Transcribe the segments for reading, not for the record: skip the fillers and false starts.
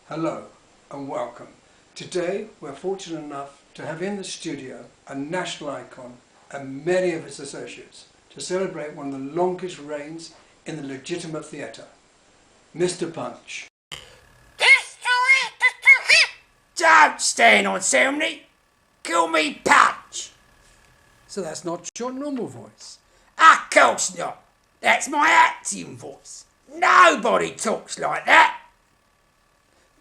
Hello and welcome. Today we're fortunate enough to have in the studio a national icon and many of his associates to celebrate one of the longest reigns in the legitimate theatre, Mr. Punch. Don't stand on ceremony. Call me Punch. So that's not your normal voice? Of course not. That's my acting voice. Nobody talks like that.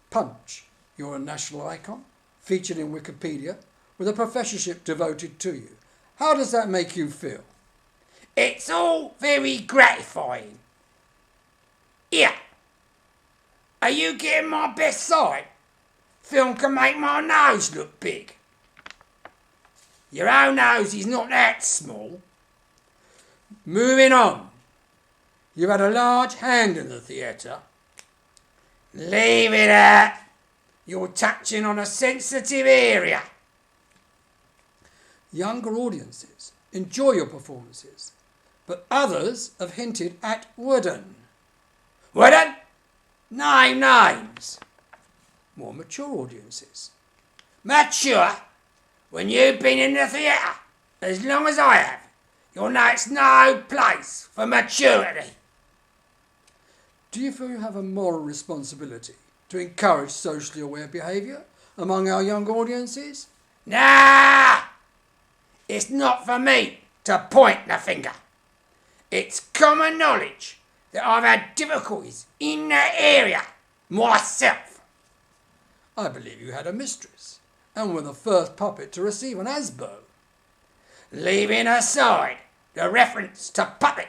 Punch, you're a national icon, featured in Wikipedia, with a professorship devoted to you. How does that make you feel? It's all very gratifying. Here. Are you getting my best side? Film can make my nose look big. Your own nose is not that small. Moving on. You've had a large hand in the theatre. Leave it at. You're touching on a sensitive area. Younger audiences enjoy your performances, but others have hinted at wooden. Wooden? Name names. More mature audiences. Mature? When you've been in the theatre as long as I have, you'll know it's no place for maturity. Do you feel you have a moral responsibility to encourage socially aware behaviour among our young audiences? Nah! It's not for me to point the finger. It's common knowledge that I've had difficulties in that area myself. I believe you had a mistress and were the first puppet to receive an ASBO. Leaving aside the reference to puppet,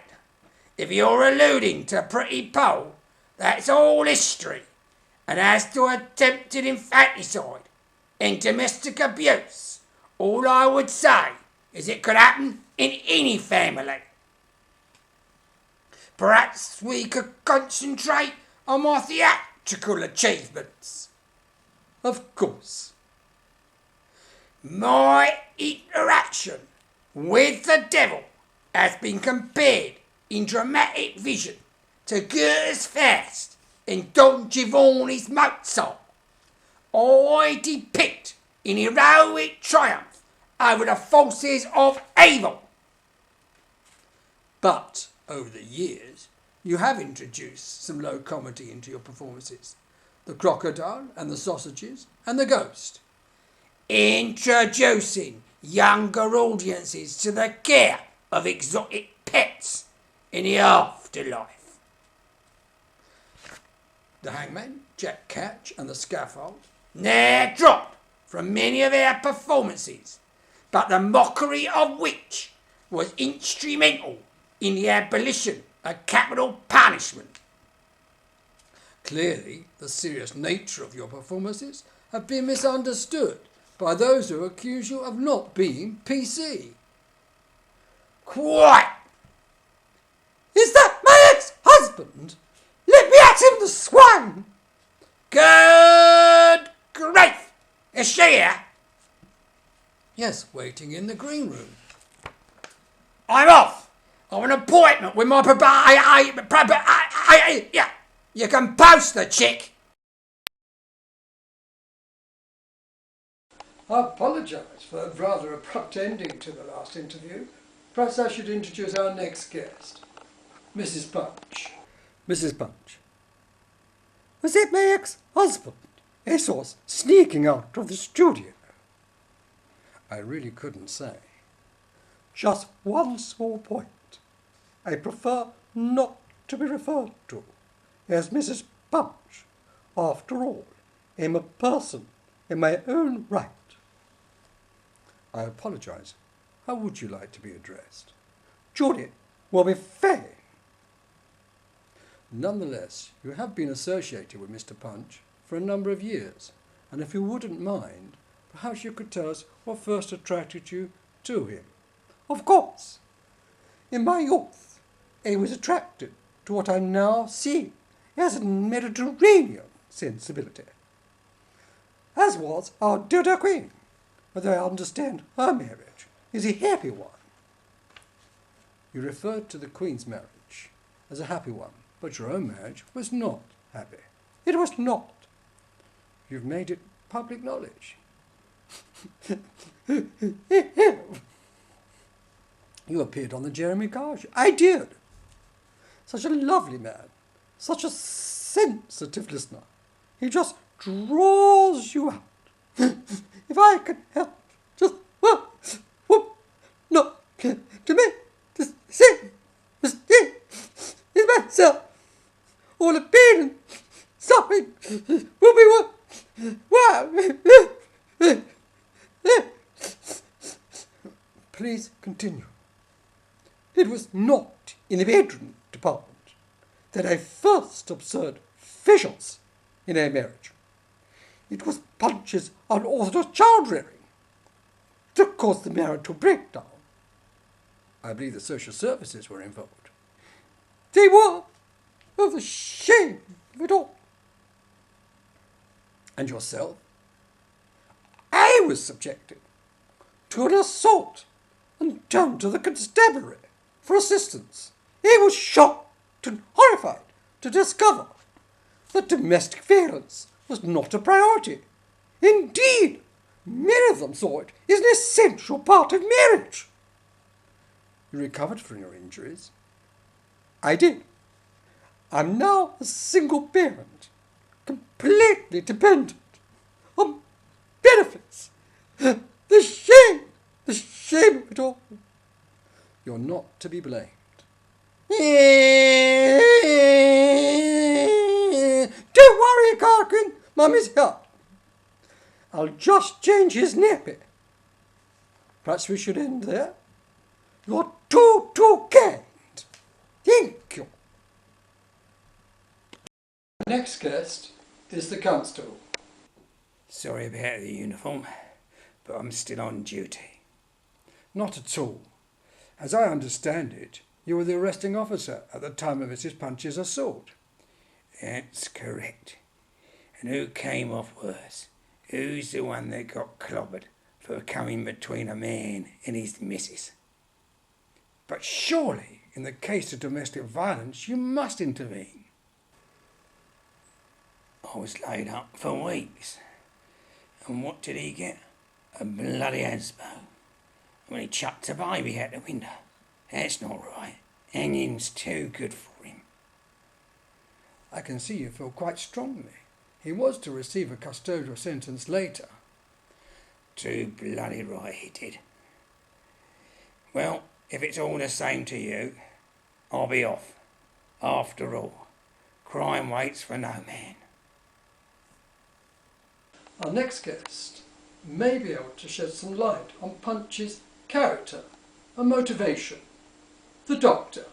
if you're alluding to Pretty Pole, that's all history. And as to attempted infanticide and domestic abuse, all I would say is it could happen in any family. Perhaps we could concentrate on my theatrical achievements. Of course. My interaction with the devil has been compared in dramatic vision to Goethe's Faust and Don Giovanni's Mozart. I depict in heroic triumph over the forces of evil. But over the years, you have introduced some low comedy into your performances. The crocodile and the sausages and the ghost. Introducing younger audiences to the care of exotic pets in the afterlife. The hangman, Jack Ketch and the scaffold. They're dropped from many of our performances, but the mockery of which was instrumental in the abolition of capital punishment. Clearly, the serious nature of your performances have been misunderstood by those who accuse you of not being PC. Quite. Is that my ex-husband? Let me at him, the swine! Good grief! Is she here? Yes, waiting in the green room. I'm off. I've an appointment with my yeah. You can post the chick. I apologise for a rather abrupt ending to the last interview. Perhaps I should introduce our next guest, Mrs. Punch. Mrs. Punch. Was it my ex-husband I saw sneaking out of the studio? I really couldn't say. Just one small point. I prefer not to be referred to as Mrs. Punch. After all, I'm a person in my own right. I apologise. How would you like to be addressed? Judy will be fine. Nonetheless, you have been associated with Mr. Punch for a number of years, and if you wouldn't mind, perhaps you could tell us what first attracted you to him. Of course. In my youth, I was attracted to what I now see as a Mediterranean sensibility, as was our Dodo Queen, although I understand her marriage is a happy one. You referred to the Queen's marriage as a happy one, but your own marriage was not happy. It was not. You've made it public knowledge. You appeared on the Jeremy Carr show. I did. Such a lovely man. Such a sensitive listener. He just draws you out. If I could help just no to me to see mistake is myself. All the pain and suffering will be wow. Please continue. It was not in the bedroom department that I first observed fissures in a marriage. It was Punch's unorthodox child rearing that caused the marriage to break down. I believe the social services were involved. They were, of the shame of it all. And yourself? I was subjected to an assault and turned to the constabulary for assistance. He was shocked and horrified to discover that domestic violence was not a priority. Indeed, many of them saw it as an essential part of marriage. You recovered from your injuries? I did. I'm now a single parent, completely dependent on benefits. The shame of it all. You're not to be blamed. Don't worry, Carquin. Mummy's here. I'll just change his nappy. Perhaps we should end there. You're too kind. Thank you. The next guest is the constable. Sorry about the uniform, but I'm still on duty. Not at all. As I understand it, you were the arresting officer at the time of Mrs. Punch's assault. That's correct. And who came off worse? Who's the one that got clobbered for coming between a man and his missus? But surely, in the case of domestic violence, you must intervene. I was laid up for weeks. And what did he get? A bloody asbo. When he chucked a baby out the window. That's not right. Hanging's too good for him. I can see you feel quite strongly. He was to receive a custodial sentence later. Too bloody right he did. Well, if it's all the same to you, I'll be off. After all, crime waits for no man. Our next guest may be able to shed some light on Punch's character and motivation. The Doctor.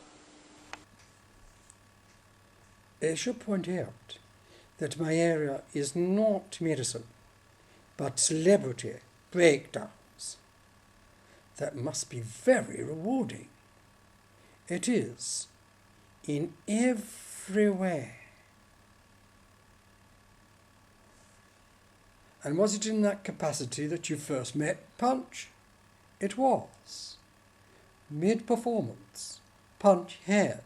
I should point out that my area is not medicine, but celebrity breakdowns. That must be very rewarding. It is, in every way. And was it in that capacity that you first met Punch? It was. Mid-performance, Punch had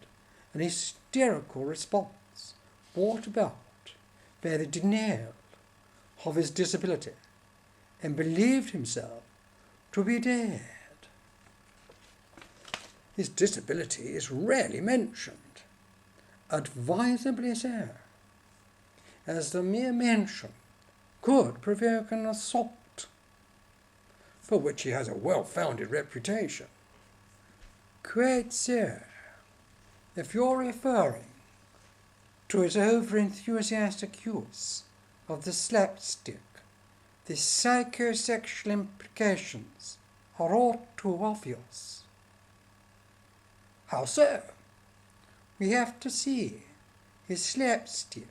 an hysterical response brought about by the denial of his disability and believed himself to be dead. His disability is rarely mentioned, advisably so, as the mere mention could provoke an assault, for which he has a well-founded reputation. Quite so. If you're referring to his over-enthusiastic use of the slapstick, the psychosexual implications are all too obvious. How so? We have to see his slapstick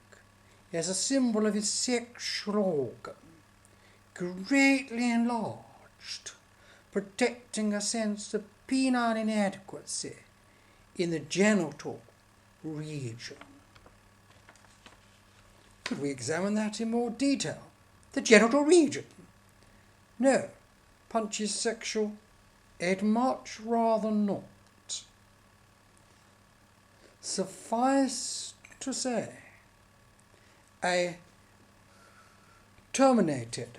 as a symbol of his sexual organ, greatly enlarged, protecting a sense of penile inadequacy in the genital region. Could we examine that in more detail? The genital region? No, Punch is sexual. I'd much rather not. Suffice to say, I terminated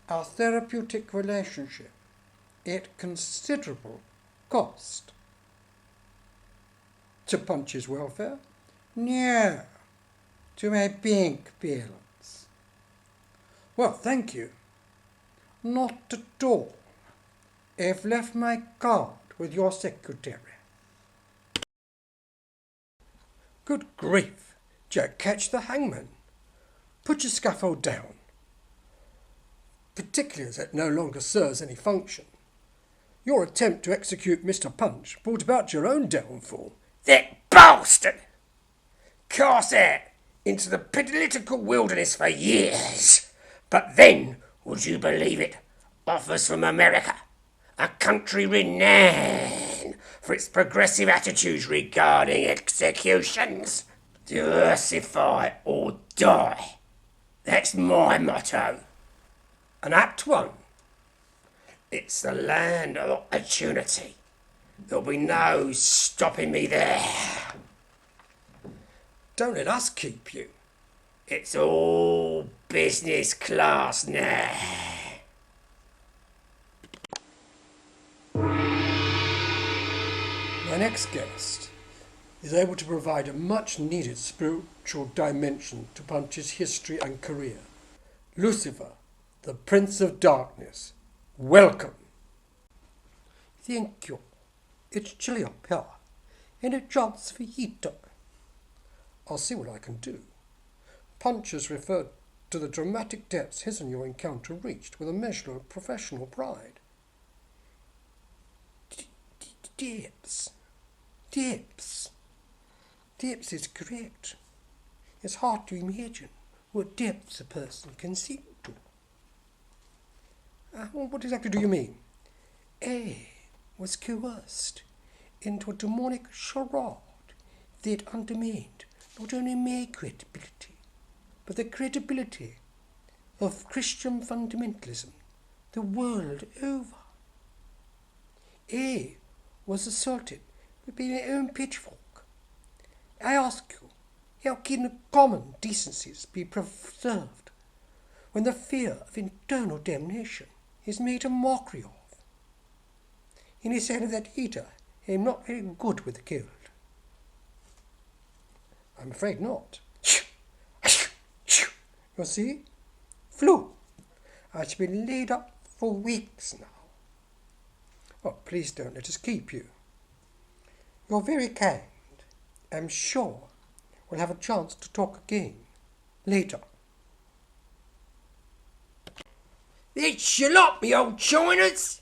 our therapeutic relationship at considerable cost. To Punch's welfare? No, to my bank balance. Well, thank you. Not at all. I've left my card with your secretary. Good grief, Jack Ketch the hangman. Put your scaffold down, particularly as it no longer serves any function. Your attempt to execute Mr. Punch brought about your own downfall. That bastard! Cast out into the political wilderness for years. But then, would you believe it, offers from America, a country renowned for its progressive attitudes regarding executions. Diversify or die. That's my motto. An apt one. It's the land of opportunity. There'll be no stopping me there. Don't let us keep you. It's all business class now. My next guest is able to provide a much-needed spiritual dimension to Punch's history and career. Lucifer, the Prince of Darkness. Welcome. Thank you. It's chilly up here, and a chance for heater. I'll see what I can do. Punch has referred to the dramatic depths his and your encounter reached with a measure of professional pride. Depths. Depths is correct. It's hard to imagine what depths a person can sink to. What exactly do you mean? I was coerced into a demonic charade that undermined not only my credibility, but the credibility of Christian fundamentalism the world over. I was assaulted by my own pitchfork. I ask you, how can common decencies be preserved when the fear of eternal damnation is made a mockery of? In the side of that heater, I am not very good with the cold. I'm afraid not. You see? Flu. I shall be laid up for weeks now. Oh, please don't let us keep you. You're very kind. I'm sure we'll have a chance to talk again later. It's your lot, me old Chiners.